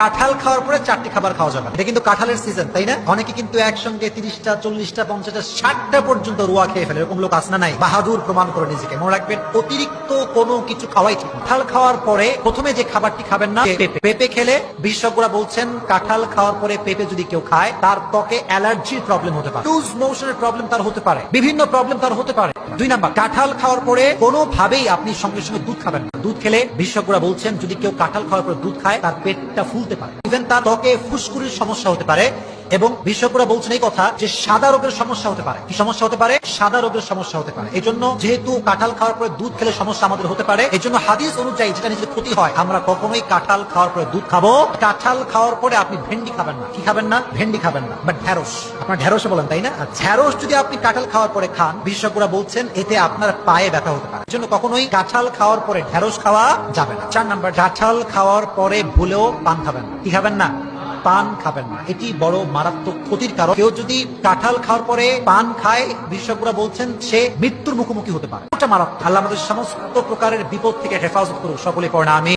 কাঁঠাল খাওয়ার পরে 4টি খাবার খাওয়া যাবে। এটা কিন্তু কাঁঠালের সিজন, তাই না? অনেকে কিন্তু একসঙ্গে 30টা 40টা 50টা 60টা পর্যন্ত রুয়া খেয়ে ফেলে। এরকম লোক আছে না নাই? বাহাদুর প্রমাণ করে নিজেকে। মনে রাখবেন, অতিরিক্ত কোনো কিছু খাওয়াই ঠিক না। কাঁঠাল খাওয়ার পরে প্রথমে যে খাবারটি খাবেন না, পেঁপে খেলে বিশেষজ্ঞরা বলছেন কাঁঠাল খাওয়ার পরে পেঁপে যদি কেউ খায় তার ত্বকে অ্যালার্জির প্রবলেম হতে পারে, লুজ মোশনের প্রবলেম তার হতে পারে, বিভিন্ন প্রবলেম তার হতে পারে। 2 নাম্বার, কাঁঠাল খাওয়ার পরে কোনোভাবেই আপনি সঙ্গে সঙ্গে দুধ খাবেন না। দুধ খেলে বিশেষজ্ঞরা বলছেন যদি কেউ কাঁঠাল খাওয়ার পরে দুধ খায় তার পেটটা ফুলতে পারে, ইভেন তার ত্বকে ফুসকুড়ির সমস্যা হতে পারে। এবং বিশেষজ্ঞরা বলছেন এই কথা যে সাদা রোগের সমস্যা হতে পারে। কি সমস্যা হতে পারে? সাদা রোগের সমস্যা হতে পারে। এই জন্য যেহেতু কাঁঠাল খাওয়ার পরে দুধ খেলে সমস্যা আমাদের হতে পারে, এই জন্য হাদিস অনুযায়ী যেটা নিজের ক্ষতি হয়, আমরা কখনোই কাঁঠাল খাওয়ার পরে দুধ খাবো। কাঁঠাল খাওয়ার পরে আপনি ভেন্ডি খাবেন না। কি খাবেন না? ভেন্ডি খাবেন না, বাট ঢেঁড়স। আপনার ঢেঁড়সে বলেন, তাই না? ঢেঁড়স যদি আপনি কাঁঠাল খাওয়ার পরে খান, বিশেষজ্ঞরা বলছেন এতে আপনার পায়ে ব্যথা হতে পারে। এই জন্য কখনোই কাঁঠাল খাওয়ার পরে ঢেঁড়স খাওয়া যাবে না। 4 নাম্বার, কাঁঠাল খাওয়ার পরে ভুলেও পান খাবেন না। কি খাবেন না? পান খাবেন না। এটি বড় মারাত্মক ক্ষতির কারণ। কেউ যদি কাঁঠাল খাওয়ার পরে পান খায়, বিশেষজ্ঞরা বলছেন সে মৃত্যুর মুখোমুখি হতে পারে। এটা মারাত্মক। আল্লাহ আমাদের সমস্ত প্রকারের বিপদ থেকে হেফাজত করুক। সকলে পড়না আমিন।